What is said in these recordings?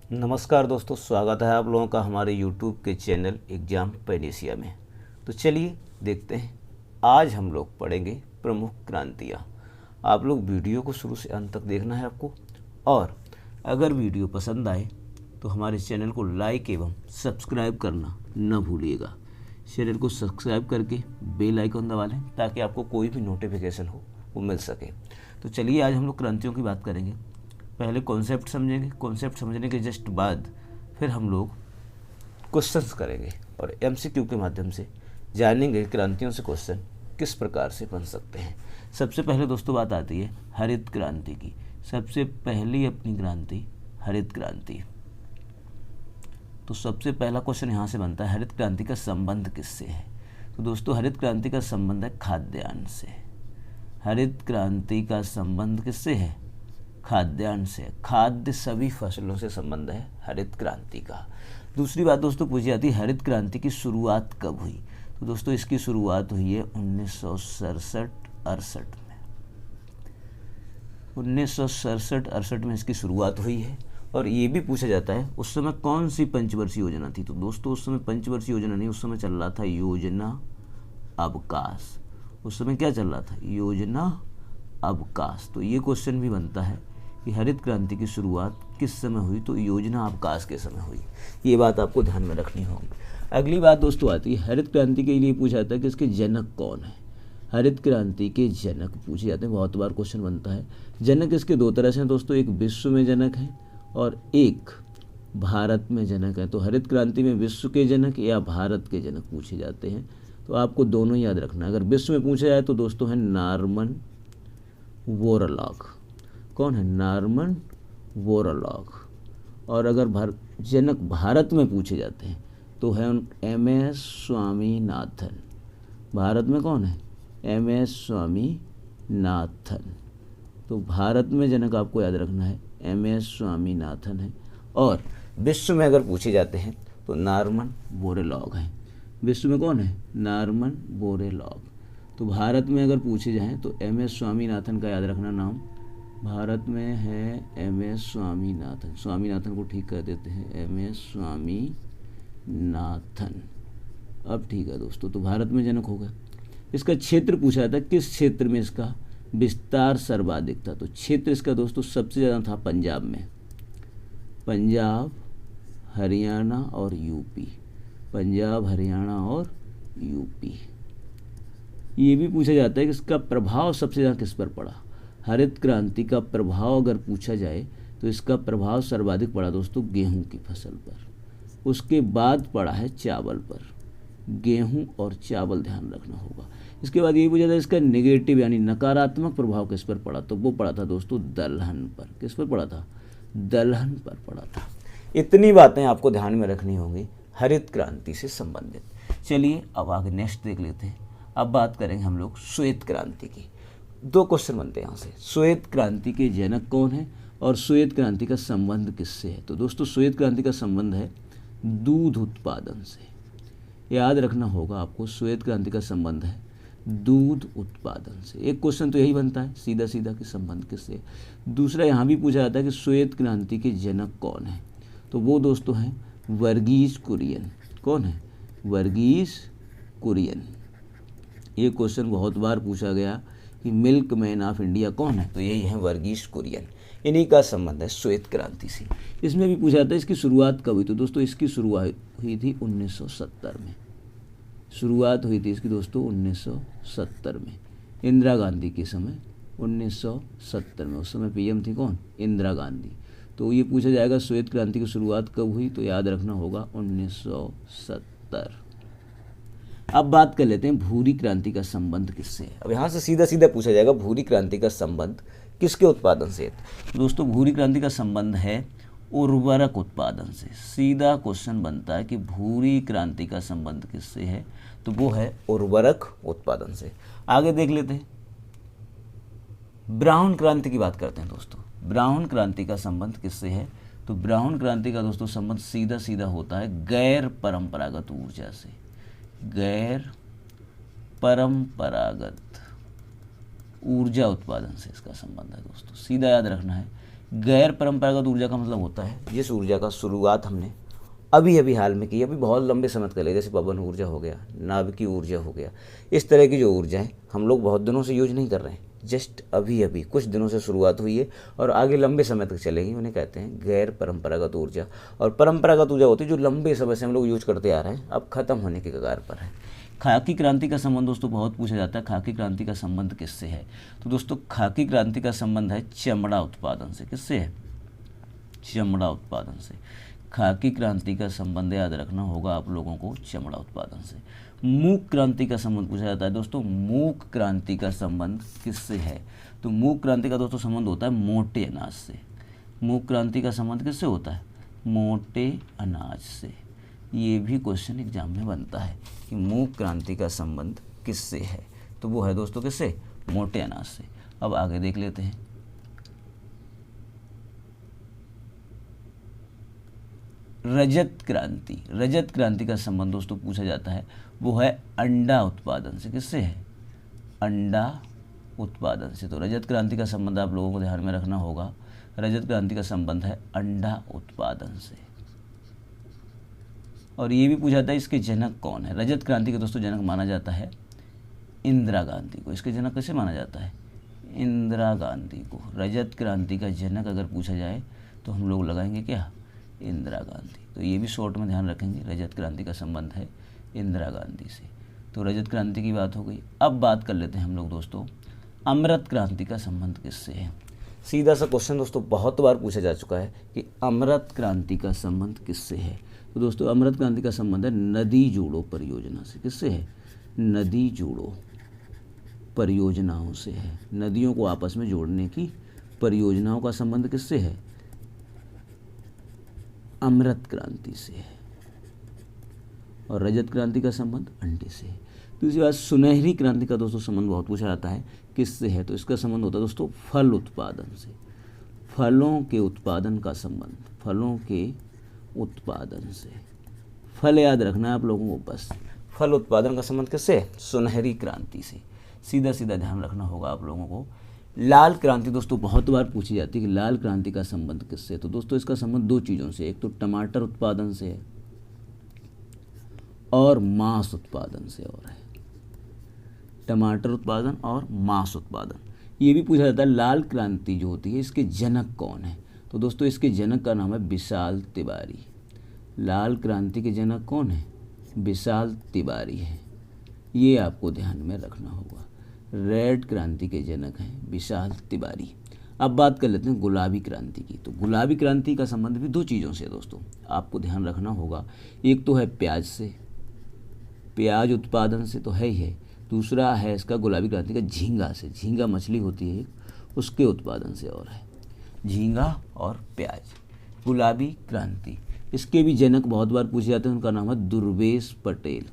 नमस्कार दोस्तों, स्वागत है आप लोगों का हमारे YouTube के चैनल एग्जाम पैनेशिया में। तो चलिए देखते हैं, आज हम लोग पढ़ेंगे प्रमुख क्रांतियाँ। आप लोग वीडियो को शुरू से अंत तक देखना है आपको, और अगर वीडियो पसंद आए तो हमारे चैनल को लाइक एवं सब्सक्राइब करना न भूलिएगा। चैनल को सब्सक्राइब करके बेल आइकन दबा लें ताकि आपको कोई भी नोटिफिकेशन हो वो मिल सके। तो चलिए आज हम लोग क्रांतियों की बात करेंगे। पहले कॉन्सेप्ट समझेंगे, कॉन्सेप्ट समझने के जस्ट बाद फिर हम लोग क्वेश्चंस करेंगे और एमसीक्यू के माध्यम से जानेंगे क्रांतियों से क्वेश्चन किस प्रकार से बन सकते हैं। सबसे पहले दोस्तों बात आती है हरित क्रांति की। सबसे पहली अपनी क्रांति हरित क्रांति। तो सबसे पहला क्वेश्चन यहाँ से बनता है, हरित क्रांति का संबंध किससे है? तो दोस्तों हरित क्रांति का संबंध है खाद्यान्न से। हरित क्रांति का संबंध किससे है? खाद्यान्न से। खाद्य सभी फसलों से संबंध है हरित क्रांति का। दूसरी बात दोस्तों पूछी जाती है, हरित क्रांति की शुरुआत कब हुई? तो दोस्तों इसकी शुरुआत हुई है 1967-68 में। 1967-68 में इसकी शुरुआत हुई है। और ये भी पूछा जाता है उस समय कौन सी पंचवर्षीय योजना थी? तो दोस्तों उस समय पंचवर्षीय योजना नहीं, उस समय चल रहा था योजना अवकाश। उस समय क्या चल रहा था? योजना अवकाश। तो ये क्वेश्चन भी बनता है कि हरित क्रांति की शुरुआत किस समय हुई? तो योजना अवकाश के समय हुई। ये बात आपको ध्यान में रखनी होगी। अगली बात दोस्तों आती है, हरित क्रांति के लिए पूछा जाता है कि इसके जनक कौन है? हरित क्रांति के जनक पूछे जाते हैं, बहुत बार क्वेश्चन बनता है। जनक इसके दो तरह से हैं दोस्तों, एक विश्व में जनक है और एक भारत में जनक है। तो हरित क्रांति में विश्व के जनक या भारत के जनक पूछे जाते हैं। तो आपको दोनों याद रखना है। अगर विश्व में पूछा जाए तो दोस्तों है नॉर्मन बोरलॉग। कौन है? Norman Borlaug. और अगर जनक भारत में पूछे जाते हैं तो है एम.एस. स्वामीनाथन। भारत में कौन है? एम.एस. स्वामीनाथन। तो भारत में जनक आपको याद रखना है एम.एस. स्वामीनाथन है। और विश्व में अगर पूछे जाते हैं तो नॉर्मन बोरलॉग हैं। विश्व में कौन है? Norman Borlaug. तो भारत में अगर पूछे जाएं तो एम.एस. स्वामीनाथन का याद रखना नाम। भारत में है एम.एस. स्वामीनाथन। स्वामीनाथन को ठीक कर देते हैं एम.एस. स्वामीनाथन। अब ठीक है दोस्तों, तो भारत में जनक होगा। इसका क्षेत्र पूछा जाता है, किस क्षेत्र में इसका विस्तार सर्वाधिक था? तो क्षेत्र इसका दोस्तों सबसे ज़्यादा था पंजाब में। पंजाब, हरियाणा और यूपी। पंजाब, हरियाणा और यूपी। ये भी पूछा जाता है कि इसका प्रभाव सबसे ज़्यादा किस पर पड़ा? हरित क्रांति का प्रभाव अगर पूछा जाए तो इसका प्रभाव सर्वाधिक पड़ा दोस्तों गेहूं की फसल पर। उसके बाद पड़ा है चावल पर। गेहूं और चावल ध्यान रखना होगा। इसके बाद ये पूछा जाता है इसका नेगेटिव यानी नकारात्मक प्रभाव किस पर पड़ा? तो वो पड़ा था दोस्तों दलहन पर। किस पर पड़ा था? दलहन पर पड़ा था। इतनी बातें आपको ध्यान में रखनी होंगी हरित क्रांति से संबंधित। चलिए अब आगे नेक्स्ट देख लेते हैं। अब बात करेंगे हम लोग श्वेत क्रांति की। दो क्वेश्चन बनते हैं यहाँ से, श्वेत क्रांति के जनक कौन है और श्वेत क्रांति का संबंध किससे है? तो दोस्तों श्वेत क्रांति का संबंध है दूध उत्पादन से। याद रखना होगा आपको, श्वेत क्रांति का संबंध है दूध उत्पादन से। एक क्वेश्चन तो यही बनता है सीधा सीधा कि संबंध किससे। दूसरा यहाँ भी पूछा जाता है कि श्वेत क्रांति के जनक कौन है? तो वो दोस्तों हैं वर्गीज कुरियन। कौन है? वर्गीज कुरियन। ये क्वेश्चन बहुत बार पूछा गया कि मिल्क मैन ऑफ इंडिया कौन है? तो यही है वर्गीज कुरियन। इन्हीं का संबंध है श्वेत क्रांति से। इसमें भी पूछा जाता है इसकी शुरुआत कब हुई? तो दोस्तों इसकी शुरुआत हुई थी 1970 में। शुरुआत हुई थी इसकी दोस्तों 1970 में, इंदिरा गांधी के समय। 1970 में उस समय पीएम थी कौन? इंदिरा गांधी। तो ये पूछा जाएगा श्वेत क्रांति की शुरुआत कब हुई? तो याद रखना होगा 1970। अब बात कर लेते हैं भूरी क्रांति का संबंध किससे है। अब यहाँ से सीधा सीधा पूछा जाएगा भूरी क्रांति का संबंध किसके उत्पादन से है? दोस्तों भूरी क्रांति का संबंध है उर्वरक उत्पादन से। सीधा क्वेश्चन बनता है कि भूरी क्रांति का संबंध किससे है? तो वो है उर्वरक उत्पादन से। आगे देख लेते हैं, ब्राउन क्रांति की बात करते हैं दोस्तों। ब्राउन क्रांति का संबंध किससे है? तो ब्राउन क्रांति का दोस्तों संबंध सीधा सीधा होता है गैर परंपरागत ऊर्जा से। गैर परंपरागत ऊर्जा उत्पादन से इसका संबंध है दोस्तों। सीधा याद रखना है गैर परंपरागत ऊर्जा का मतलब होता है जिस ऊर्जा का शुरुआत हमने अभी अभी हाल में की, अभी बहुत लंबे समय तक ले, जैसे पवन ऊर्जा हो गया, नाभिकीय ऊर्जा हो गया, इस तरह की जो ऊर्जा है हम लोग बहुत दिनों से यूज नहीं कर रहे हैं, जस्ट अभी अभी कुछ दिनों से शुरुआत हुई है और आगे लंबे समय तक चलेगी, उन्हें कहते हैं गैर परंपरागत ऊर्जा। और परंपरागत ऊर्जा होती है जो लंबे समय से हम लोग यूज करते आ रहे हैं, अब खत्म होने के कगार पर है। खाकी क्रांति का संबंध दोस्तों बहुत पूछा जाता है, खाकी क्रांति का संबंध किससे है? तो दोस्तों खाकी क्रांति का संबंध है चमड़ा उत्पादन से। किससे है? चमड़ा उत्पादन से। खाकी क्रांति का संबंध याद रखना होगा आप लोगों को चमड़ा उत्पादन से। मूक क्रांति का संबंध पूछा जाता है दोस्तों, मूक क्रांति का संबंध किससे है? तो मूक क्रांति का दोस्तों संबंध होता है मोटे अनाज से। मूक क्रांति का संबंध किससे होता है? मोटे अनाज से। ये भी क्वेश्चन एग्जाम में बनता है कि मूक क्रांति का संबंध किससे है, तो वो है दोस्तों किससे? मोटे अनाज से। अब आगे देख लेते हैं। रजत क्रांति, रजत क्रांति का संबंध दोस्तों पूछा जाता है, वो है अंडा उत्पादन से। किससे है? अंडा उत्पादन से। तो रजत क्रांति का संबंध आप लोगों को ध्यान में रखना होगा, रजत क्रांति का संबंध है अंडा उत्पादन से। और ये भी पूछा जाता है इसके जनक कौन है? रजत क्रांति के दोस्तों जनक माना जाता है इंदिरा गांधी को। इसके जनक कैसे माना जाता है? इंदिरा गांधी को। रजत क्रांति का जनक अगर पूछा जाए तो हम लोग लगाएंगे क्या? इंदिरा गांधी। तो ये भी शॉर्ट में ध्यान रखेंगे, रजत क्रांति का संबंध है इंदिरा गांधी से। तो रजत क्रांति की बात हो गई। अब बात कर लेते हैं हम लोग दोस्तों, अमृत क्रांति का संबंध किससे है? सीधा सा क्वेश्चन दोस्तों बहुत बार पूछा जा चुका है कि अमृत क्रांति का संबंध किससे है। तो दोस्तों अमृत क्रांति का संबंध है नदी जोड़ो परियोजना से। किससे है? नदी जोड़ो परियोजनाओं से है। नदियों को आपस में जोड़ने की परियोजनाओं का संबंध किससे है? अमृत क्रांति से है। और रजत क्रांति का संबंध अंडे से है। दूसरी बात, सुनहरी क्रांति का दोस्तों संबंध बहुत पूछा जाता है, किससे है? तो इसका संबंध होता है दोस्तों फल उत्पादन से। फलों के उत्पादन का संबंध, फलों के उत्पादन से। फल याद रखना है आप लोगों को बस। फल उत्पादन का संबंध किससे है? सुनहरी क्रांति से। सीधा सीधा ध्यान रखना होगा आप लोगों को। लाल क्रांति दोस्तों बहुत बार पूछी जाती है कि लाल क्रांति का संबंध किससे है? तो दोस्तों इसका संबंध दो चीज़ों से, एक तो टमाटर उत्पादन से है और मांस उत्पादन से और है। टमाटर उत्पादन और मांस उत्पादन। ये भी पूछा जाता है लाल क्रांति जो होती है इसके जनक कौन है? तो दोस्तों इसके जनक का नाम है विशाल तिवारी। लाल क्रांति के जनक कौन है? विशाल तिवारी है। ये आपको ध्यान में रखना होगा। रेड क्रांति के जनक हैं विशाल तिवारी। अब बात कर लेते हैं गुलाबी क्रांति की। तो गुलाबी क्रांति का संबंध भी दो चीज़ों से है दोस्तों, आपको ध्यान रखना होगा। एक तो है प्याज से, प्याज उत्पादन से तो है ही है। दूसरा है इसका गुलाबी क्रांति का झींगा से। झींगा मछली होती है उसके उत्पादन से और है। झींगा और प्याज। गुलाबी क्रांति, इसके भी जनक बहुत बार पूछे जाते हैं, उनका नाम है दुर्वेश पटेल।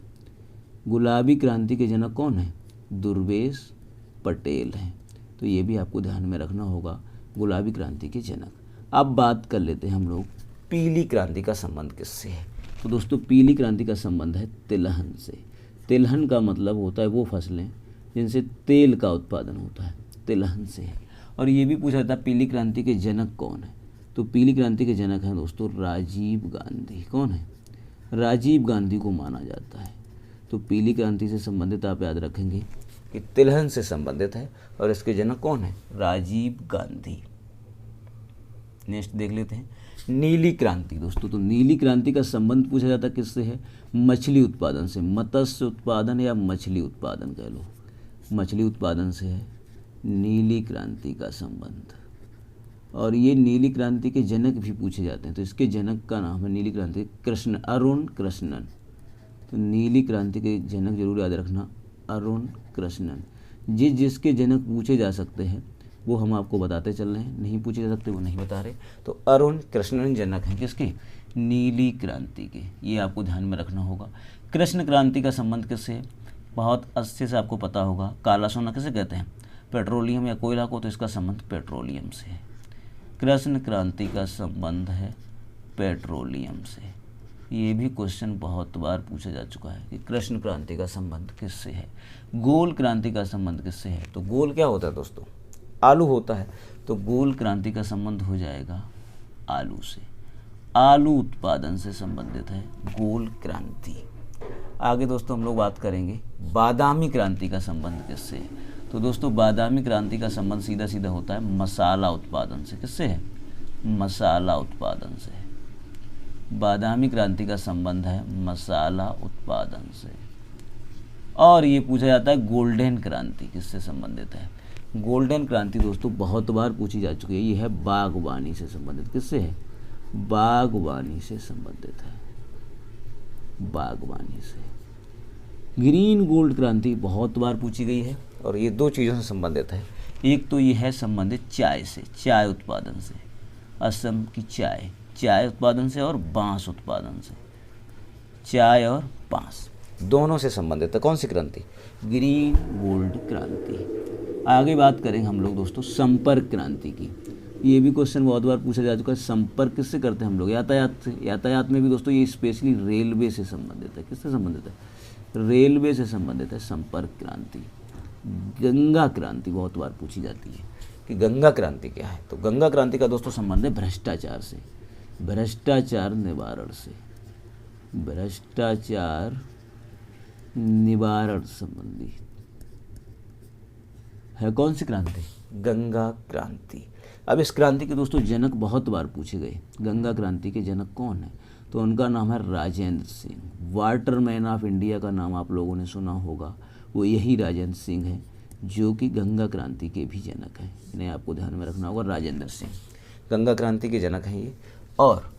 गुलाबी क्रांति के जनक कौन है? दुर्वेश पटेल हैं। तो ये भी आपको ध्यान में रखना होगा, गुलाबी क्रांति के जनक। अब बात कर लेते हैं हम लोग पीली क्रांति का संबंध किससे है। तो दोस्तों पीली क्रांति का संबंध है तिलहन से। तिलहन का मतलब होता है वो फसलें जिनसे तेल का उत्पादन होता है, तिलहन से है। और ये भी पूछा जाता है पीली क्रांति के जनक कौन है। तो पीली क्रांति के जनक हैं दोस्तों राजीव गांधी। कौन है? राजीव गांधी को माना जाता है। तो पीली क्रांति से संबंधित आप याद रखेंगे कि तिलहन से संबंधित है और इसके जनक कौन है? राजीव गांधी। नेक्स्ट देख लेते हैं नीली क्रांति दोस्तों। तो नीली क्रांति का संबंध पूछा जाता है किससे है? मछली उत्पादन से। मत्स्य उत्पादन या मछली उत्पादन कह लो, मछली उत्पादन से है नीली क्रांति का संबंध। और ये नीली क्रांति के जनक भी पूछे जाते हैं। तो इसके जनक का नाम है नीली क्रांति कृष्ण, अरुण कृष्णन। तो नीली क्रांति के जनक जरूर याद रखना, अरुण कृष्णन। जिसके जनक पूछे जा सकते हैं वो हम आपको बताते चल रहे हैं, नहीं पूछे जा सकते वो नहीं बता रहे। तो अरुण कृष्णन जनक हैं किसके? नीली क्रांति के। ये आपको ध्यान में रखना होगा। कृष्ण क्रांति का संबंध किससे है? बहुत अच्छे से आपको पता होगा। काला सोना किसे कहते हैं? पेट्रोलियम या कोयला को। तो इसका संबंध पेट्रोलियम से है। कृष्ण क्रांति का संबंध है पेट्रोलियम से। ये भी क्वेश्चन बहुत बार पूछा जा चुका है कि कृष्ण क्रांति का संबंध किससे है। गोल क्रांति का संबंध किससे है? तो गोल क्या होता है दोस्तों? आलू होता है। तो गोल क्रांति का संबंध हो जाएगा आलू से। आलू उत्पादन से संबंधित है गोल क्रांति। आगे दोस्तों हम लोग बात करेंगे बादामी क्रांति का संबंध किससे है। तो दोस्तों बादामी क्रांति का संबंध सीधा सीधा होता है मसाला उत्पादन से। किससे है? मसाला उत्पादन से। बादामी क्रांति का संबंध है मसाला उत्पादन से। और ये पूछा जाता है गोल्डन क्रांति किससे संबंधित है। गोल्डन क्रांति दोस्तों बहुत बार पूछी जा चुकी है। ये है बागवानी से संबंधित। किससे है? बागवानी से संबंधित है, बागवानी से। ग्रीन गोल्ड क्रांति बहुत बार पूछी गई है और ये दो चीज़ों से संबंधित है। एक तो ये है संबंधित चाय से, चाय उत्पादन से। असम की चाय, चाय उत्पादन से और बांस उत्पादन से। चाय और बांस दोनों से संबंधित है कौन सी क्रांति? ग्रीन गोल्ड क्रांति। आगे बात करेंगे हम लोग दोस्तों संपर्क क्रांति की। ये भी क्वेश्चन बहुत बार पूछा जा चुका है। संपर्क किससे करते हैं हम लोग? यातायात से। यातायात में भी दोस्तों ये स्पेशली रेलवे से संबंधित है। किससे संबंधित है? रेलवे से संबंधित है संपर्क क्रांति। गंगा क्रांति बहुत बार पूछी जाती है कि गंगा क्रांति क्या है। तो गंगा क्रांति का दोस्तों संबंध है भ्रष्टाचार से, भ्रष्टाचार निवारण से। भ्रष्टाचार निवारण संबंधी है कौन सी क्रांति? गंगा क्रांति। अब इस क्रांति के दोस्तों जनक बहुत बार पूछे गए। गंगा क्रांति के जनक कौन है? तो उनका नाम है Rajendra Singh. Waterman of India का नाम आप लोगों ने सुना होगा, वो यही राजेंद्र सिंह है जो कि गंगा क्रांति के भी जनक हैं। इन्हें आपको ध्यान में रखना होगा। राजेंद्र सिंह गंगा क्रांति के जनक हैं ये, और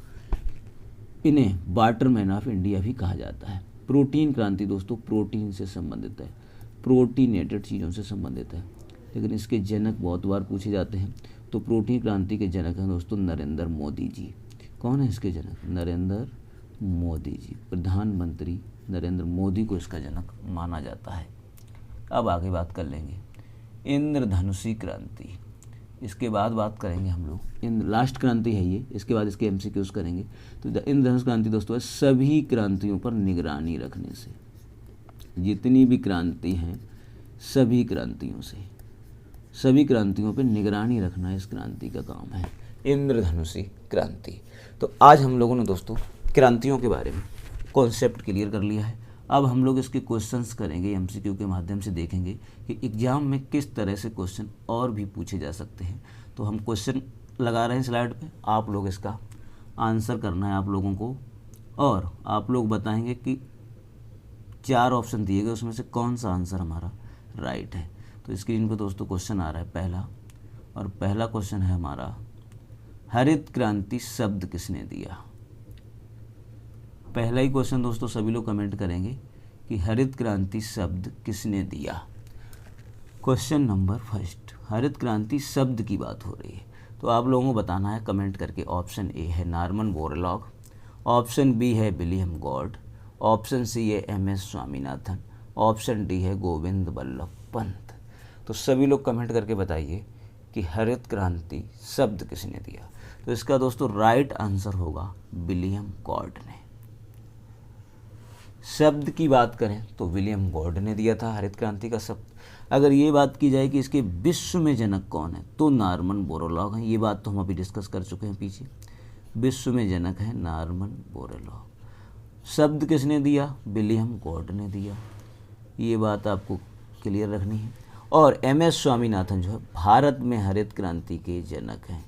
इन्हें वाटरमैन ऑफ इंडिया भी कहा जाता है। प्रोटीन क्रांति दोस्तों प्रोटीन से संबंधित है, प्रोटीनेटेड चीज़ों से संबंधित है, लेकिन इसके जनक बहुत बार पूछे जाते हैं। तो प्रोटीन क्रांति के जनक हैं दोस्तों नरेंद्र मोदी जी। कौन है इसके जनक? नरेंद्र मोदी जी। प्रधानमंत्री नरेंद्र मोदी को इसका जनक माना जाता है। अब आगे बात कर लेंगे इंद्रधनुषी क्रांति। इसके बाद बात करेंगे हम लोग लास्ट क्रांति है ये, इसके बाद इसके MCQs करेंगे। तो इंद्रधनुष क्रांति दोस्तों है सभी क्रांतियों पर निगरानी रखने से। जितनी भी क्रांति हैं सभी क्रांतियों से, सभी क्रांतियों पर निगरानी रखना इस क्रांति का काम है, इंद्रधनुषी क्रांति। तो आज हम लोगों ने दोस्तों क्रांतियों के बारे में कॉन्सेप्ट क्लियर कर लिया है। अब हम लोग इसके क्वेश्चंस करेंगे, MCQ के माध्यम से देखेंगे कि एग्ज़ाम में किस तरह से क्वेश्चन और भी पूछे जा सकते हैं। तो हम क्वेश्चन लगा रहे हैं स्लाइड पे, आप लोग इसका आंसर करना है आप लोगों को, और आप लोग बताएंगे कि 4 ऑप्शन दिए गए उसमें से कौन सा आंसर हमारा राइट है। तो स्क्रीन पर दोस्तों क्वेश्चन आ रहा है पहला, और पहला क्वेश्चन है हमारा हरित क्रांति शब्द किसने दिया। पहला ही क्वेश्चन दोस्तों सभी लोग कमेंट करेंगे कि हरित क्रांति शब्द किसने दिया। क्वेश्चन नंबर फर्स्ट, हरित क्रांति शब्द की बात हो रही है, तो आप लोगों को बताना है कमेंट करके। ऑप्शन ए है नॉर्मन बोरलॉग, ऑप्शन बी है विलियम गॉड, ऑप्शन सी है MS स्वामीनाथन, ऑप्शन डी है गोविंद बल्लभ पंत। तो सभी लोग कमेंट करके बताइए कि हरित क्रांति शब्द किसने दिया। तो इसका दोस्तों राइट आंसर होगा विलियम गॉड ने। शब्द की बात करें तो विलियम गॉड ने दिया था हरित क्रांति का शब्द। अगर ये बात की जाए कि इसके विश्व में जनक कौन है, तो नॉर्मन बोरलॉग हैं। ये बात तो हम अभी डिस्कस कर चुके हैं पीछे। विश्व में जनक है नॉर्मन बोरलॉग। शब्द किसने दिया? विलियम गॉड ने दिया। ये बात आपको क्लियर रखनी है। और MS स्वामीनाथन जो है भारत में हरित क्रांति के जनक हैं।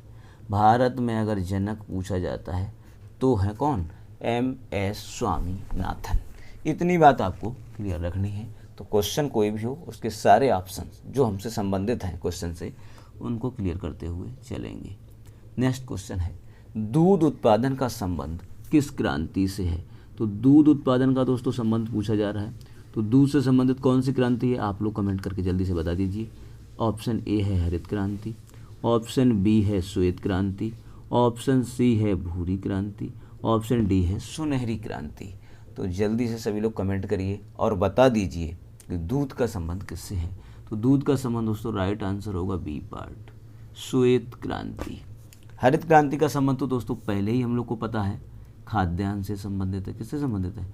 भारत में अगर जनक पूछा जाता है तो है कौन? MS स्वामीनाथन। इतनी बात आपको क्लियर रखनी है। तो क्वेश्चन कोई भी हो उसके सारे ऑप्शन जो हमसे संबंधित हैं क्वेश्चन से, उनको क्लियर करते हुए चलेंगे। नेक्स्ट क्वेश्चन है दूध उत्पादन का संबंध किस क्रांति से है। तो दूध उत्पादन का दोस्तों संबंध पूछा जा रहा है, तो दूध से संबंधित कौन सी क्रांति है आप लोग कमेंट करके जल्दी से बता दीजिए। ऑप्शन ए है हरित क्रांति, ऑप्शन बी है श्वेत क्रांति, ऑप्शन सी है भूरी क्रांति, ऑप्शन डी है सुनहरी क्रांति। तो जल्दी से सभी लोग कमेंट करिए और बता दीजिए कि दूध का संबंध किससे है। तो दूध का संबंध दोस्तों राइट आंसर होगा बी पार्ट, श्वेत क्रांति। हरित क्रांति का संबंध तो दोस्तों पहले ही हम लोग को पता है, खाद्यान्न से संबंधित है। किससे संबंधित है?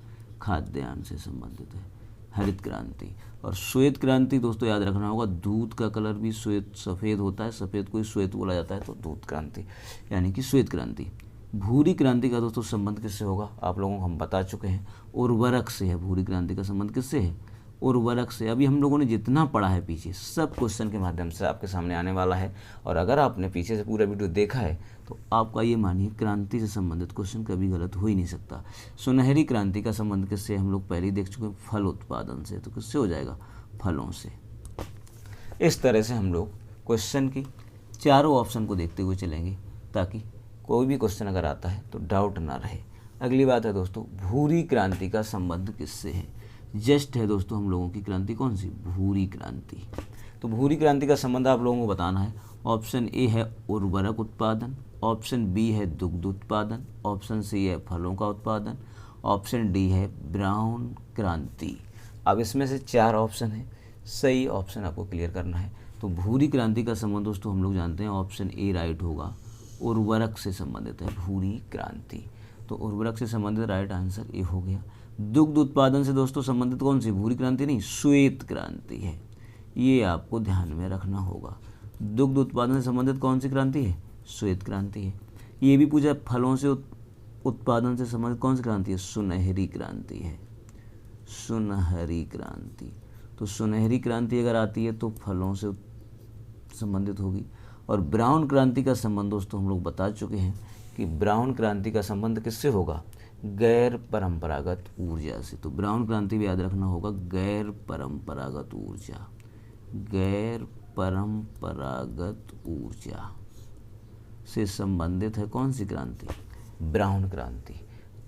खाद्यान्न से संबंधित है। हरित क्रांति। और श्वेत क्रांति दोस्तों याद रखना होगा, दूध का कलर भी श्वेत सफ़ेद होता है, सफ़ेद को ही श्वेत बोला जाता है, तो दूध क्रांति यानी कि श्वेत क्रांति। भूरी क्रांति का दोस्तों संबंध किससे होगा, आप लोगों को हम बता चुके हैं, उर्वरक से है। भूरी क्रांति का संबंध किससे है, उर्वरक से। अभी हम लोगों ने जितना पढ़ा है पीछे सब क्वेश्चन के माध्यम से आपके सामने आने वाला है, और अगर आपने पीछे से पूरा वीडियो देखा है तो आपका ये मानिए क्रांति से संबंधित क्वेश्चन कभी गलत हो ही नहीं सकता। सुनहरी क्रांति का संबंध किससे, हम लोग पहले ही देख चुके हैं, फल उत्पादन से, तो किससे हो जाएगा, फलों से। इस तरह से हम लोग क्वेश्चन की चारों ऑप्शन को देखते हुए चलेंगे, ताकि कोई भी क्वेश्चन अगर आता है तो डाउट ना रहे। अगली बात है दोस्तों, भूरी क्रांति का संबंध किससे है। जस्ट है दोस्तों हम लोगों की क्रांति कौन सी, भूरी क्रांति। तो भूरी क्रांति का संबंध आप लोगों को बताना है। ऑप्शन ए है उर्वरक उत्पादन, ऑप्शन बी है दुग्ध उत्पादन, ऑप्शन सी है फलों का उत्पादन, ऑप्शन डी है ब्राउन क्रांति। अब इसमें से 4 ऑप्शन है, सही ऑप्शन आपको क्लियर करना है। तो भूरी क्रांति का संबंध दोस्तों हम लोग जानते हैं, ऑप्शन ए राइट होगा, उर्वरक से संबंधित है भूरी क्रांति। तो उर्वरक से संबंधित राइट आंसर ए हो गया। दुग्ध उत्पादन से दोस्तों संबंधित कौन सी, भूरी क्रांति नहीं, श्वेत क्रांति है, ये आपको ध्यान में रखना होगा। दुग्ध उत्पादन से संबंधित कौन सी क्रांति है, श्वेत क्रांति है। ये भी पूछा फलों से उत्पादन से संबंधित कौन सी क्रांति है, सुनहरी क्रांति है, सुनहरी क्रांति। तो सुनहरी क्रांति अगर आती है तो फलों से संबंधित होगी। और ब्राउन क्रांति का संबंध दोस्तों हम लोग बता चुके हैं कि ब्राउन क्रांति का संबंध किससे होगा, गैर परंपरागत ऊर्जा से। तो ब्राउन क्रांति भी याद रखना होगा, गैर परंपरागत ऊर्जा, गैर परंपरागत ऊर्जा से संबंधित है कौन सी क्रांति, ब्राउन क्रांति।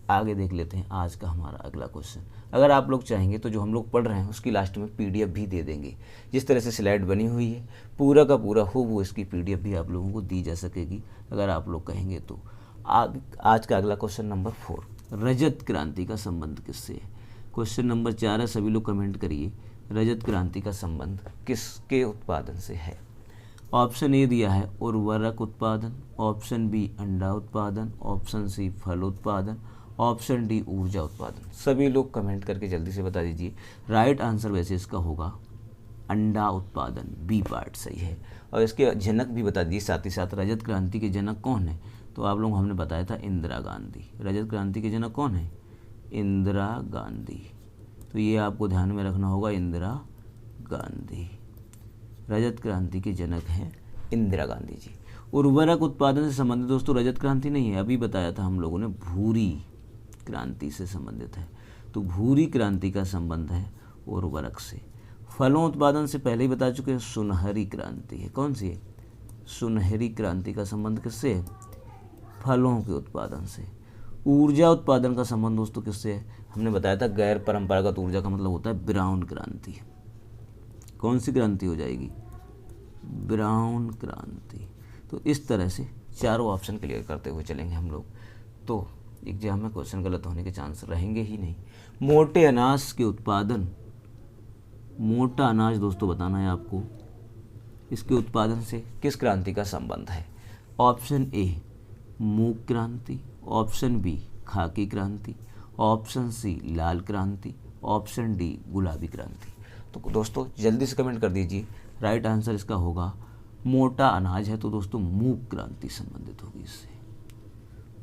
आगे देख लेते हैं आज का हमारा अगला क्वेश्चन। अगर आप लोग चाहेंगे तो जो हम लोग पढ़ रहे हैं उसकी लास्ट में पीडीएफ भी दे देंगे। जिस तरह से स्लाइड बनी हुई है पूरा का पूरा वो इसकी पीडीएफ भी आप लोगों को दी जा सकेगी अगर आप लोग कहेंगे तो। आज का अगला क्वेश्चन नंबर 4, रजत क्रांति का संबंध किससे है। क्वेश्चन नंबर 4 है, सभी लोग कमेंट करिए, रजत क्रांति का संबंध किसके उत्पादन से है। ऑप्शन ए दिया है उर्वरक उत्पादन, ऑप्शन बी अंडा उत्पादन, ऑप्शन सी फल उत्पादन, ऑप्शन डी ऊर्जा उत्पादन। सभी लोग कमेंट करके जल्दी से बता दीजिए। राइट आंसर वैसे इसका होगा अंडा उत्पादन, बी पार्ट सही है। और इसके जनक भी बता दीजिए साथ ही साथ, रजत क्रांति के जनक कौन है। तो आप लोग हमने बताया था इंदिरा गांधी। रजत क्रांति के जनक कौन है, इंदिरा गांधी। तो ये आपको ध्यान में रखना होगा, इंदिरा गांधी रजत क्रांति के जनक हैं इंदिरा गांधी जी। उर्वरक उत्पादन से संबंधित दोस्तों रजत क्रांति नहीं है, अभी बताया था हम लोगों ने, भूरी क्रांति से संबंधित है। तो भूरी क्रांति का संबंध है उर्वरक से। फलों उत्पादन से पहले ही बता चुके हैं, सुनहरी क्रांति है। कौन सी है, सुनहरी क्रांति का संबंध किससे है, फलों के उत्पादन से। ऊर्जा उत्पादन का संबंध दोस्तों किससे है, हमने बताया था गैर परंपरागत ऊर्जा का मतलब होता है ब्राउन क्रांति। कौन सी क्रांति हो जाएगी, ब्राउन क्रांति। तो इस तरह से चारों ऑप्शन क्लियर करते हुए चलेंगे हम लोग, तो एग्जाम में क्वेश्चन गलत होने के चांस रहेंगे ही नहीं। मोटे अनाज के उत्पादन, मोटा अनाज दोस्तों बताना है आपको, इसके उत्पादन से किस क्रांति का संबंध है। ऑप्शन ए मूंग क्रांति, ऑप्शन बी खाकी क्रांति, ऑप्शन सी लाल क्रांति, ऑप्शन डी गुलाबी क्रांति। तो दोस्तों जल्दी से कमेंट कर दीजिए। राइट आंसर इसका होगा मोटा अनाज है, तो दोस्तों मूंग क्रांति संबंधित होगी इससे।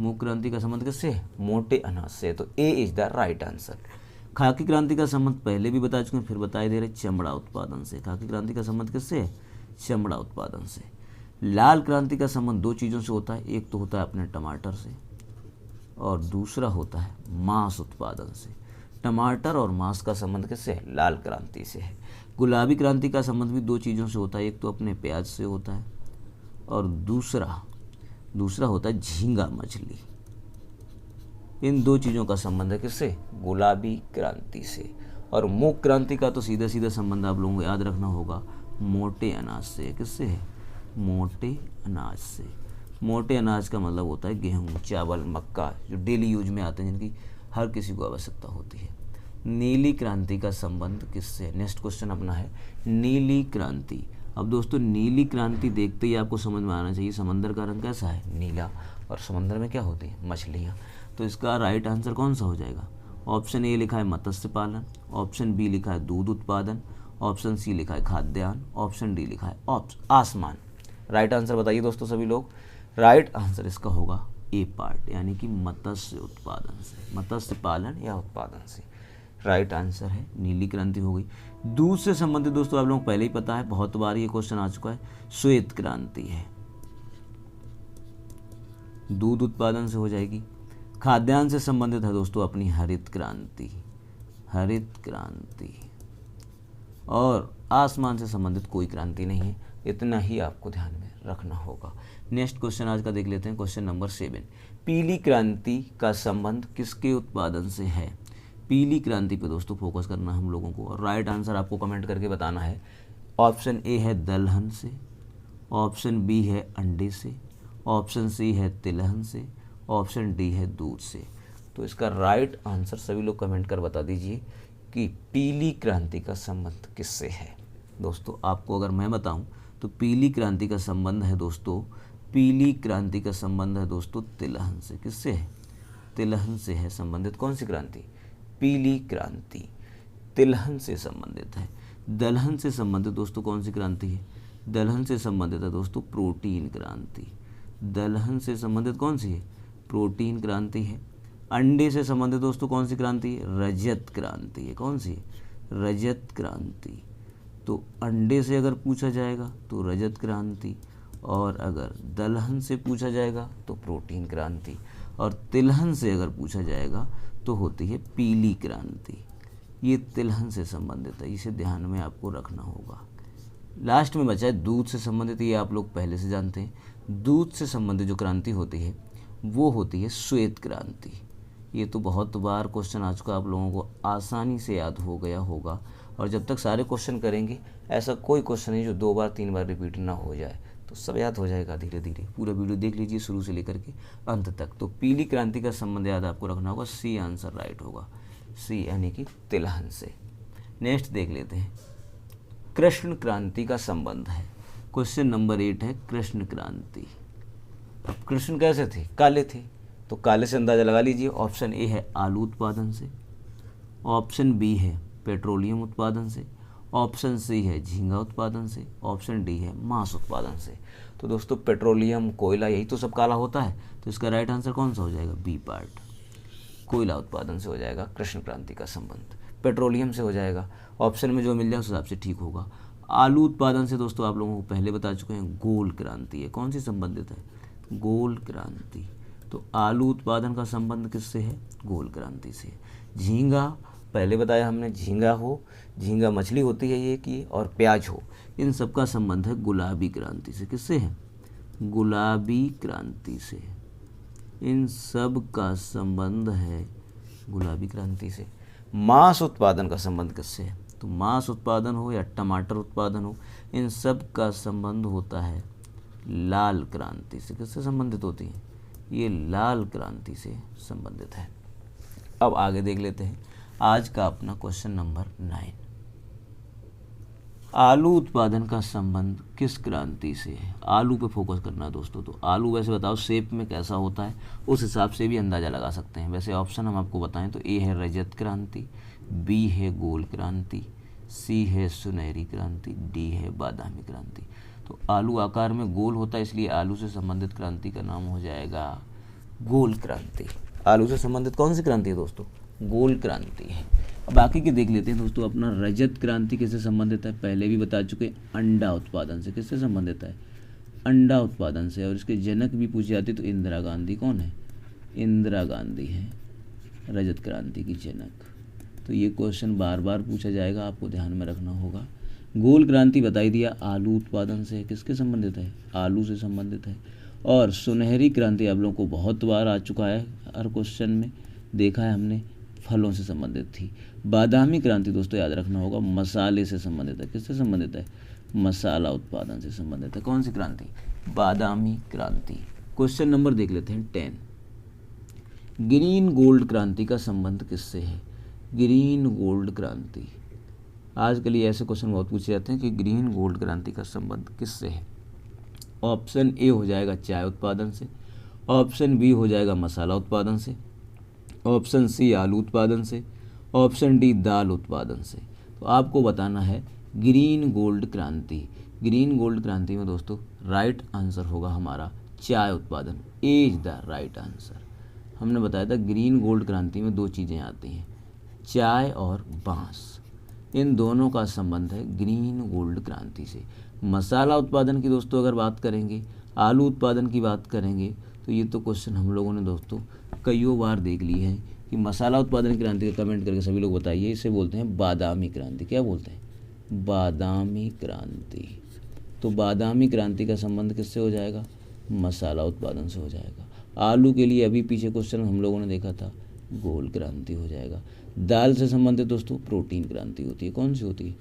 मूंग क्रांति का संबंध किससे है, मोटे अनाज से। तो ए इज द राइट आंसर। खाकी क्रांति का संबंध पहले भी बता चुके हैं, फिर बताए दे रहे, चमड़ा उत्पादन से। खाकी क्रांति का संबंध किससे है, चमड़ा उत्पादन से। लाल क्रांति का संबंध 2 चीज़ों से होता है, एक तो होता है अपने टमाटर से और दूसरा होता है मांस उत्पादन से। टमाटर और मांस का संबंध किससे है, लाल क्रांति से है। गुलाबी क्रांति का संबंध भी 2 चीज़ों से होता है, एक तो अपने प्याज से होता है और दूसरा होता है झींगा मछली। इन 2 चीज़ों का संबंध है किससे, गुलाबी क्रांति से। और मूंग क्रांति का तो सीधा सीधा संबंध आप लोगों को याद रखना होगा, मोटे अनाज से। किससे है, मोटे अनाज से। मोटे अनाज का मतलब होता है गेहूँ, चावल, मक्का, जो डेली यूज में आते हैं, जिनकी हर किसी को आवश्यकता होती है। नीली क्रांति का संबंध किससे, नेक्स्ट क्वेश्चन अपना है नीली क्रांति। अब दोस्तों नीली क्रांति देखते ही आपको समझ में आना चाहिए समंदर का रंग कैसा है, नीला, और समंदर में क्या होती है, मछलियाँ। तो इसका राइट आंसर कौन सा हो जाएगा, ऑप्शन ए लिखा है मत्स्य पालन, ऑप्शन बी लिखा है दूध उत्पादन, ऑप्शन सी लिखा है खाद्यान्न, ऑप्शन डी लिखा है आसमान। राइट आंसर बताइए दोस्तों सभी लोग। राइट आंसर इसका होगा ए पार्ट, यानी कि मत्स्य उत्पादन से, मत्स्य पालन या उत्पादन से। राइट आंसर है, नीली क्रांति हो गई। दूध से संबंधित दोस्तों आप लोगों को पहले ही पता है, बहुत बार ये क्वेश्चन आ चुका है, श्वेत क्रांति है, दूध उत्पादन से हो जाएगी। खाद्यान्न से संबंधित है दोस्तों अपनी हरित क्रांति, हरित क्रांति। और आसमान से संबंधित कोई क्रांति नहीं है, इतना ही आपको ध्यान में रखना होगा। नेक्स्ट क्वेश्चन आज का देख लेते हैं, क्वेश्चन नंबर 7। पीली क्रांति का संबंध किसके उत्पादन से है? पीली क्रांति पे दोस्तों फोकस करना है हम लोगों को, और राइट आंसर आपको कमेंट करके बताना है। ऑप्शन ए है दलहन से, ऑप्शन बी है अंडे से, ऑप्शन सी है तिलहन से, ऑप्शन डी है दूध से। तो इसका राइट आंसर सभी लोग कमेंट कर बता दीजिए कि पीली क्रांति का संबंध किससे है। दोस्तों आपको अगर मैं बताऊं तो पीली क्रांति का संबंध है दोस्तों, पीली क्रांति का संबंध है दोस्तों तिलहन से। किससे है? तिलहन से है संबंधित। कौन सी क्रांति? पीली क्रांति तिलहन से संबंधित है। दलहन से संबंधित दोस्तों कौन सी क्रांति है? दलहन से संबंधित है दोस्तों प्रोटीन क्रांति। दलहन से संबंधित कौन सी है? प्रोटीन क्रांति है। अंडे से संबंधित दोस्तों कौन सी क्रांति है? रजत क्रांति है। कौन सी है? रजत क्रांति। तो अंडे से अगर पूछा जाएगा तो रजत क्रांति, और अगर दलहन से पूछा जाएगा तो प्रोटीन क्रांति, और तिलहन से अगर पूछा जाएगा तो होती है पीली क्रांति। ये तिलहन से संबंधित है, इसे ध्यान में आपको रखना होगा। लास्ट में बचा है दूध से संबंधित, ये आप लोग पहले से जानते हैं। दूध से संबंधित जो क्रांति होती है वो होती है श्वेत क्रांति। ये तो बहुत बार क्वेश्चन आ चुका, आप लोगों को आसानी से याद हो गया होगा। और जब तक सारे क्वेश्चन करेंगे ऐसा कोई क्वेश्चन नहीं जो 2 बार 3 बार रिपीट ना हो जाए, तो सब याद हो जाएगा धीरे धीरे। पूरा वीडियो देख लीजिए शुरू से लेकर के अंत तक। तो पीली क्रांति का संबंध याद आपको रखना होगा, सी आंसर राइट होगा, सी यानी कि तिलहन से। नेक्स्ट देख लेते हैं, कृष्ण क्रांति का संबंध है। क्वेश्चन नंबर 8 है कृष्ण क्रांति। अब कृष्ण कैसे थे? काले थे, तो काले से अंदाजा लगा लीजिए। ऑप्शन ए है आलू उत्पादन से, ऑप्शन बी है पेट्रोलियम उत्पादन से, ऑप्शन सी है झींगा उत्पादन से, ऑप्शन डी है मांस उत्पादन से। तो दोस्तों पेट्रोलियम, कोयला, यही तो सब काला होता है, तो इसका राइट आंसर कौन सा हो जाएगा? बी पार्ट, कोयला उत्पादन से हो जाएगा कृष्ण क्रांति का संबंध। पेट्रोलियम से हो जाएगा, ऑप्शन में जो मिल जाए उस हिसाब से ठीक होगा। आलू उत्पादन से दोस्तों आप लोगों को पहले बता चुके हैं, गोल क्रांति है। कौन सी संबंधित है? गोल क्रांति। तो आलू उत्पादन का संबंध किससे है? गोल क्रांति से। झींगा पहले बताया हमने, झींगा मछली होती है ये की, और प्याज हो, इन सब का संबंध है गुलाबी क्रांति से। किससे है? गुलाबी क्रांति से। इन सब का संबंध है गुलाबी क्रांति से। मांस उत्पादन का संबंध किससे है? तो मांस उत्पादन हो या टमाटर उत्पादन हो, इन सब का संबंध होता है लाल क्रांति से। किससे संबंधित होती है? ये लाल क्रांति से संबंधित है। अब आगे देख लेते हैं आज का अपना क्वेश्चन नंबर 9। आलू उत्पादन का संबंध किस क्रांति से है? आलू पे फोकस करना है दोस्तों। तो आलू वैसे बताओ शेप में कैसा होता है, उस हिसाब से भी अंदाज़ा लगा सकते हैं। वैसे ऑप्शन हम आपको बताएं तो ए है रजत क्रांति, बी है गोल क्रांति, सी है सुनहरी क्रांति, डी है बादामी क्रांति। तो आलू आकार में गोल होता है, इसलिए आलू से संबंधित क्रांति का नाम हो जाएगा गोल क्रांति। आलू से संबंधित कौन सी क्रांति है दोस्तों? गोल क्रांति है। अब बाकी के देख लेते हैं दोस्तों। अपना रजत क्रांति किससे संबंधित है? पहले भी बता चुके, अंडा उत्पादन से। किससे संबंधित है? अंडा उत्पादन से। और इसके जनक भी पूछी जाती तो इंदिरा गांधी। कौन है? इंदिरा गांधी है रजत क्रांति की जनक। तो ये क्वेश्चन बार बार पूछा जाएगा, आपको ध्यान में रखना होगा। गोल क्रांति बताई दिया, आलू उत्पादन से। किसके संबंधित है? आलू से संबंधित है। और सुनहरी क्रांति आप लोगों को बहुत बार आ चुका है, हर क्वेश्चन में देखा है हमने, फलों से संबंधित थी। बादामी क्रांति दोस्तों याद रखना होगा, मसाले से संबंधित है। किससे संबंधित है? मसाला उत्पादन से संबंधित है। कौन सी क्रांति? बादामी क्रांति। क्वेश्चन नंबर देख लेते हैं 10। ग्रीन गोल्ड क्रांति का संबंध किससे है? ग्रीन गोल्ड क्रांति। आजकल ये ऐसे क्वेश्चन बहुत पूछे जाते हैं कि ग्रीन गोल्ड क्रांति का संबंध किससे है? ऑप्शन ए हो जाएगा चाय उत्पादन से, ऑप्शन बी हो जाएगा मसाला उत्पादन से, ऑप्शन सी आलू उत्पादन से, ऑप्शन डी दाल उत्पादन से। तो आपको बताना है ग्रीन गोल्ड क्रांति। ग्रीन गोल्ड क्रांति में दोस्तों राइट आंसर होगा हमारा चाय उत्पादन। ए इज द राइट आंसर। हमने बताया था ग्रीन गोल्ड क्रांति में दो चीज़ें आती हैं, चाय और बांस। इन दोनों का संबंध है ग्रीन गोल्ड क्रांति से। मसाला उत्पादन की दोस्तों अगर बात करेंगे, आलू उत्पादन की बात करेंगे, तो ये तो क्वेश्चन हम लोगों ने दोस्तों कईयों बार देख लिए हैं कि मसाला उत्पादन क्रांति का कमेंट करके सभी लोग बताइए। इसे बोलते हैं बादामी क्रांति। क्या बोलते हैं? बादामी क्रांति। तो बादामी क्रांति का संबंध किससे हो जाएगा? मसाला उत्पादन से हो जाएगा। आलू के लिए अभी पीछे क्वेश्चन हम लोगों ने देखा था, गोल्ड क्रांति हो जाएगा। दाल से संबंधित दोस्तों प्रोटीन क्रांति होती है। कौन सी होती है?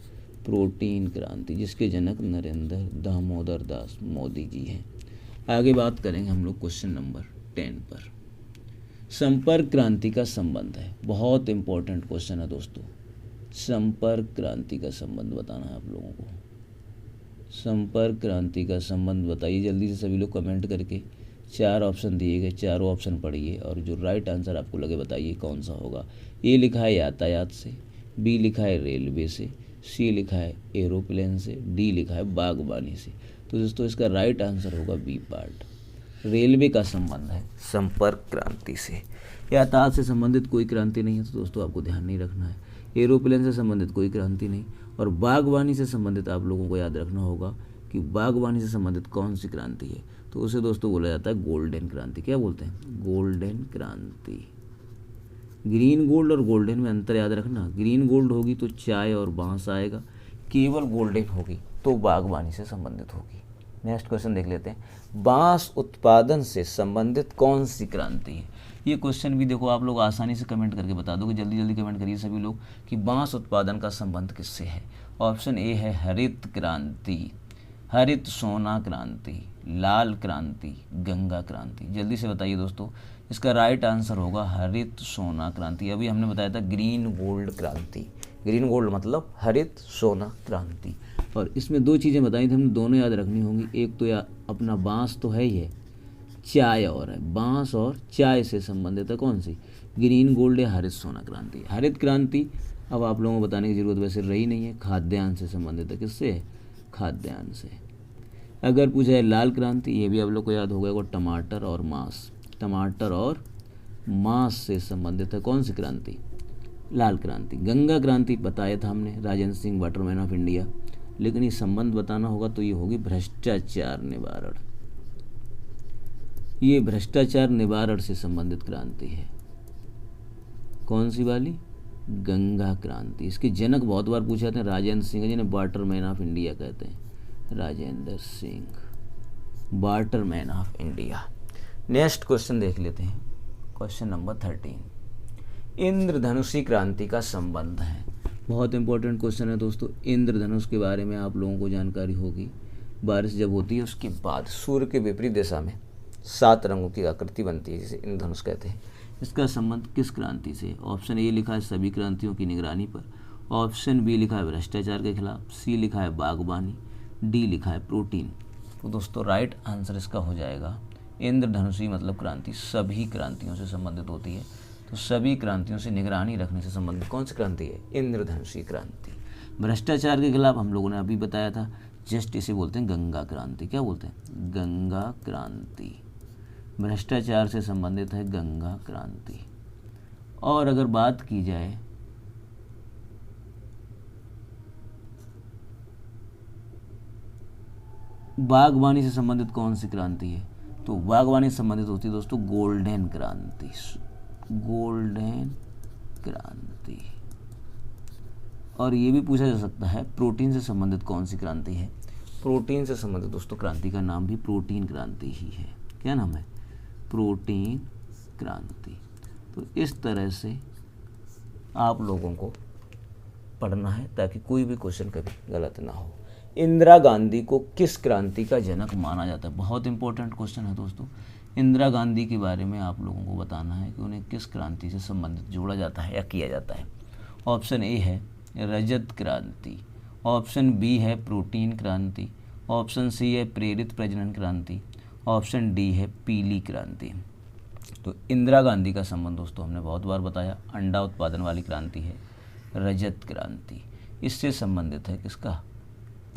प्रोटीन क्रांति, जिसके जनक नरेंद्र दामोदर दास मोदी जी हैं। आगे बात करेंगे हम लोग क्वेश्चन नंबर 10 पर। संपर्क क्रांति का संबंध है, बहुत इंपॉर्टेंट क्वेश्चन है दोस्तों। संपर्क क्रांति का संबंध बताना है आप लोगों को। संपर्क क्रांति का संबंध बताइए जल्दी से सभी लोग कमेंट करके। 4 ऑप्शन दिए गए, चारों ऑप्शन पढ़िए और जो राइट आंसर आपको लगे बताइए कौन सा होगा। ए लिखा है यातायात से, बी लिखा है रेलवे से, सी लिखा है एरोप्लेन से, डी लिखा है बागवानी से। तो दोस्तों इसका राइट आंसर होगा बी पार्ट। रेलवे का संबंध है संपर्क क्रांति से। यातायात से संबंधित कोई क्रांति नहीं है, तो दोस्तों आपको ध्यान नहीं रखना है। एरोप्लेन से संबंधित कोई क्रांति नहीं, और बागवानी से संबंधित आप लोगों को याद रखना होगा कि बागवानी से संबंधित कौन सी क्रांति है, तो उसे दोस्तों बोला जाता है गोल्डन क्रांति। क्या बोलते हैं? गोल्डन क्रांति। ग्रीन गोल्ड और गोल्डन में अंतर याद रखना। ग्रीन गोल्ड होगी तो चाय और बांस आएगा, केवल गोल्डन होगी तो बागवानी से संबंधित होगी। नेक्स्ट क्वेश्चन देख लेते हैं। बांस उत्पादन से संबंधित कौन सी क्रांति है? ये क्वेश्चन भी देखो आप लोग आसानी से कमेंट करके बता दोगे। जल्दी जल्दी कमेंट करिए सभी लोग कि बांस उत्पादन का संबंध किससे है। ऑप्शन ए है हरित क्रांति, हरित सोना क्रांति, लाल क्रांति, गंगा क्रांति। जल्दी से बताइए दोस्तों, इसका राइट आंसर होगा हरित सोना क्रांति। अभी हमने बताया था ग्रीन गोल्ड क्रांति। ग्रीन गोल्ड मतलब हरित सोना क्रांति। और इसमें दो चीज़ें बताई थी हमने, दोनों याद रखनी होंगी। एक तो अपना बांस तो है ही है, चाय और है। बांस और चाय से संबंधित है कौन सी? ग्रीन गोल्ड या हरित सोना क्रांति। हरित क्रांति अब आप लोगों को बताने की ज़रूरत वैसे रही नहीं है, खाद्यान्न से संबंधित है। किससे है? खाद्यान्न से। अगर पूछा है लाल क्रांति, ये भी आप लोग को याद होगा, वो टमाटर और मांस, टमाटर और मांस से संबंधित है कौन सी क्रांति? लाल क्रांति। गंगा क्रांति बताया था हमने, Rajendra Singh Waterman of India. लेकिन ये संबंध बताना होगा तो ये होगी भ्रष्टाचार निवारण। ये भ्रष्टाचार निवारण से संबंधित क्रांति है। कौन सी वाली? गंगा क्रांति। इसके जनक बहुत बार पूछे जाते हैं, राजेंद्र सिंह, जिन्हें वाटरमैन ऑफ इंडिया कहते हैं। Rajendra Singh, Waterman of India. Next question देख लेते हैं, क्वेश्चन नंबर 13। इंद्रधनुषी क्रांति का संबंध है। बहुत इंपॉर्टेंट क्वेश्चन है दोस्तों। इंद्रधनुष के बारे में आप लोगों को जानकारी होगी। बारिश जब होती है उसके बाद सूर्य के विपरीत दिशा में 7 रंगों की आकृति बनती है, जिसे इंद्रधनुष कहते हैं। इसका संबंध किस क्रांति से? ऑप्शन ए लिखा है सभी क्रांतियों की निगरानी पर, ऑप्शन बी लिखा है भ्रष्टाचार के खिलाफ, सी लिखा है बागवानी, डी लिखा है प्रोटीन। तो दोस्तों राइट आंसर इसका हो जाएगा इंद्रधनुषी मतलब क्रांति सभी क्रांतियों से संबंधित होती है। तो सभी क्रांतियों से निगरानी रखने से संबंधित कौन सी क्रांति है? इंद्रधनुषी क्रांति। भ्रष्टाचार के खिलाफ हम लोगों ने अभी बताया था, जस्ट इसे बोलते हैं गंगा क्रांति। क्या बोलते हैं? गंगा क्रांति। भ्रष्टाचार से संबंधित है गंगा क्रांति। और अगर बात की जाए बागवानी से संबंधित कौन सी क्रांति है, तो बागवानी से संबंधित होती है दोस्तों गोल्डन क्रांति। गोल्डन क्रांति। और ये भी पूछा जा सकता है प्रोटीन से संबंधित कौन सी क्रांति है। प्रोटीन से संबंधित दोस्तों क्रांति का नाम भी प्रोटीन क्रांति ही है। क्या नाम है? प्रोटीन क्रांति। तो इस तरह से आप लोगों को पढ़ना है ताकि कोई भी क्वेश्चन कभी गलत ना हो। इंदिरा गांधी को किस क्रांति का जनक माना जाता है? बहुत इंपॉर्टेंट क्वेश्चन है दोस्तों। इंदिरा गांधी के बारे में आप लोगों को बताना है कि उन्हें किस क्रांति से संबंधित जोड़ा जाता है या किया जाता है। ऑप्शन ए है रजत क्रांति, ऑप्शन बी है प्रोटीन क्रांति, ऑप्शन सी है प्रेरित प्रजनन क्रांति, ऑप्शन डी है पीली क्रांति। तो इंदिरा गांधी का संबंध दोस्तों हमने बहुत बार बताया, अंडा उत्पादन वाली क्रांति है, रजत क्रांति, इससे संबंधित है किसका,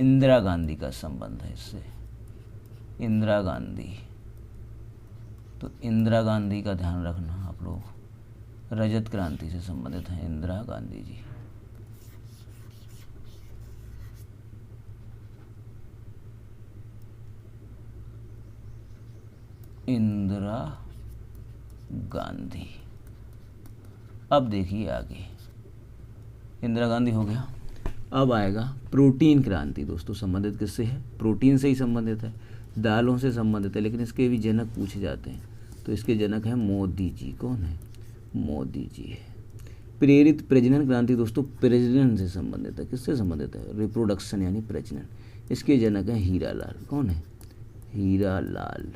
इंदिरा गांधी का संबंध है इससे, इंदिरा गांधी। तो इंदिरा गांधी का ध्यान रखना आप लोग, रजत क्रांति से संबंधित हैं इंदिरा गांधी जी। इंदिरा गांधी। अब देखिए आगे, इंदिरा गांधी हो गया। अब आएगा प्रोटीन क्रांति दोस्तों, संबंधित किससे है, प्रोटीन से ही संबंधित है, दालों से संबंधित है, लेकिन इसके भी जनक पूछे जाते हैं। तो इसके जनक हैं मोदी जी। कौन है, मोदी जी है। प्रेरित प्रजनन क्रांति दोस्तों प्रजनन से संबंधित है, किससे संबंधित है, रिप्रोडक्शन यानी प्रजनन। इसके जनक हैं हीरा लाल। कौन है, हीरा लाल।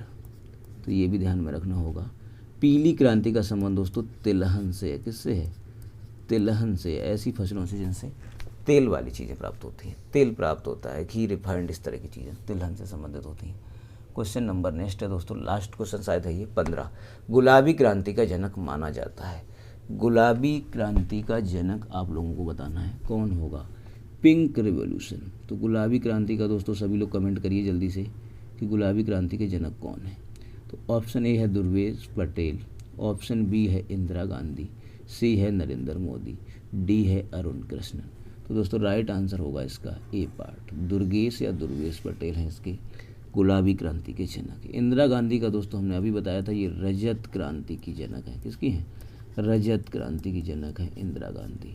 तो ये भी ध्यान में रखना होगा। पीली क्रांति का संबंध दोस्तों तिलहन से है, किससे है, तिलहन से, ऐसी फसलों से जिनसे तेल वाली चीज़ें प्राप्त होती हैं, तेल प्राप्त होता है, घी, रिफाइंड, इस तरह की चीज़ें तिलहन से संबंधित होती हैं। क्वेश्चन नंबर नेक्स्ट है दोस्तों, लास्ट क्वेश्चन शायद है ये 15। गुलाबी क्रांति का जनक माना जाता है। गुलाबी क्रांति का जनक आप लोगों को बताना है, कौन होगा, पिंक रिवॉल्यूशन। तो गुलाबी क्रांति का दोस्तों सभी लोग कमेंट करिए जल्दी से कि गुलाबी क्रांति के जनक कौन है। तो ऑप्शन ए है दुर्वेश पटेल, ऑप्शन बी है इंदिरा गांधी, सी है नरेंद्र मोदी, डी है अरुण कृष्णन। तो दोस्तों राइट आंसर होगा इसका ए पार्ट, दुर्गेश या दुर्वेश पटेल हैं इसके गुलाबी क्रांति के जनक। इंदिरा गांधी का दोस्तों हमने अभी बताया था ये रजत क्रांति की जनक है, किसकी हैं, रजत क्रांति की जनक है इंदिरा गांधी।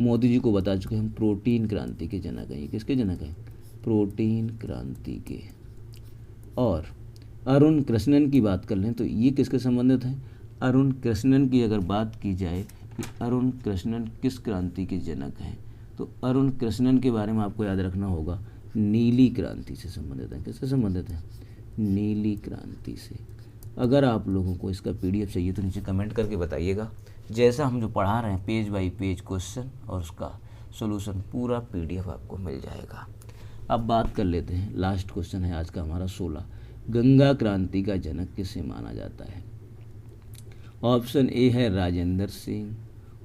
मोदी जी को बता चुके हम प्रोटीन क्रांति के जनक हैं, ये किसके जनक हैं, प्रोटीन क्रांति के। और अरुण कृष्णन की बात कर लें तो ये किसके संबंधित हैं, अरुण कृष्णन की अगर बात की जाए कि अरुण कृष्णन किस क्रांति के जनक हैं, तो अरुण कृष्णन के बारे में आपको याद रखना होगा नीली क्रांति से संबंधित है। किससे संबंधित है, नीली क्रांति से। अगर आप लोगों को इसका PDF चाहिए तो नीचे कमेंट करके बताइएगा। जैसा हम जो पढ़ा रहे हैं पेज बाय पेज क्वेश्चन और उसका सॉल्यूशन पूरा PDF आपको मिल जाएगा। अब बात कर लेते हैं, लास्ट क्वेश्चन है आज का हमारा 16। गंगा क्रांति का जनक किसे माना जाता है। ऑप्शन ए है राजेंद्र सिंह,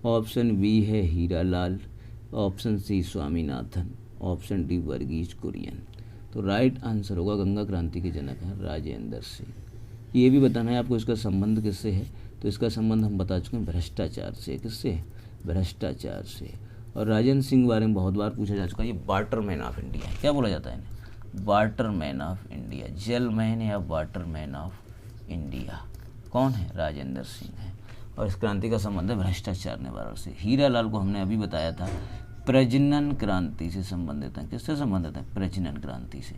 ऑप्शन बी है Hira Lal, option C Swaminathan, option D Verghese Kurien. तो राइट आंसर होगा गंगा क्रांति के जनक हैं राजेंद्र सिंह। ये भी बताना है आपको इसका संबंध किससे है, तो इसका संबंध हम बता चुके हैं भ्रष्टाचार से। किससे है, भ्रष्टाचार से। और राजेंद्र सिंह बारे में बहुत बार पूछा जा चुका है, ये वाटरमैन ऑफ इंडिया है। क्या बोला जाता है इन्हें, वाटरमैन ऑफ इंडिया, जलमैन या वाटरमैन ऑफ इंडिया। कौन है, राजेंद्र सिंह है। और इस क्रांति का संबंध है भ्रष्टाचार निवारण से। हीरा लाल को हमने अभी बताया था प्रजनन क्रांति से संबंधित है। किससे संबंधित है, प्रजनन क्रांति से।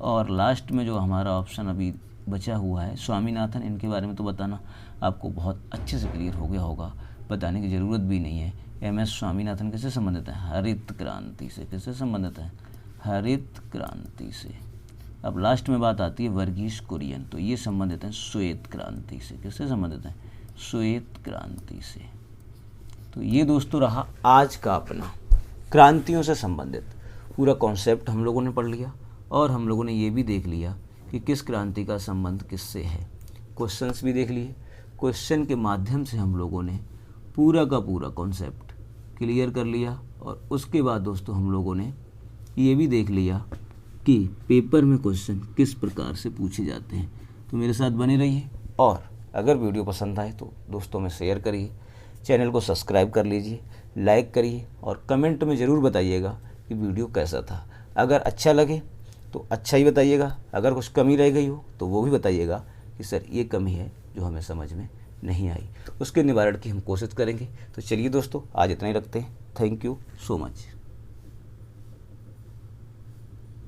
और लास्ट में जो हमारा ऑप्शन अभी बचा हुआ है स्वामीनाथन, इनके बारे में तो बताना आपको बहुत अच्छे से क्लियर हो गया होगा, बताने की ज़रूरत भी नहीं है। MS स्वामीनाथन किससे संबंधित है, हरित क्रांति से। किससे संबंधित है, हरित क्रांति से। अब लास्ट में बात आती है वर्गीज कुरियन, तो ये संबंधित हैं श्वेत क्रांति से। किससे संबंधित है, श्वेत क्रांति से। तो ये दोस्तों रहा आज का अपना क्रांतियों से संबंधित पूरा कॉन्सेप्ट हम लोगों ने पढ़ लिया। और हम लोगों ने ये भी देख लिया कि किस क्रांति का संबंध किससे है। क्वेश्चंस भी देख लिए, क्वेश्चन के माध्यम से हम लोगों ने पूरा का पूरा कॉन्सेप्ट क्लियर कर लिया। और उसके बाद दोस्तों हम लोगों ने ये भी देख लिया कि पेपर में क्वेश्चन किस प्रकार से पूछे जाते हैं। तो मेरे साथ बने रहिए, और अगर वीडियो पसंद आए तो दोस्तों में शेयर करिए, चैनल को सब्सक्राइब कर लीजिए, लाइक करिए और कमेंट में ज़रूर बताइएगा कि वीडियो कैसा था। अगर अच्छा लगे तो अच्छा ही बताइएगा, अगर कुछ कमी रह गई हो तो वो भी बताइएगा कि सर ये कमी है जो हमें समझ में नहीं आई, उसके निवारण की हम कोशिश करेंगे। तो चलिए दोस्तों आज इतना ही रखते हैं। Thank you so much.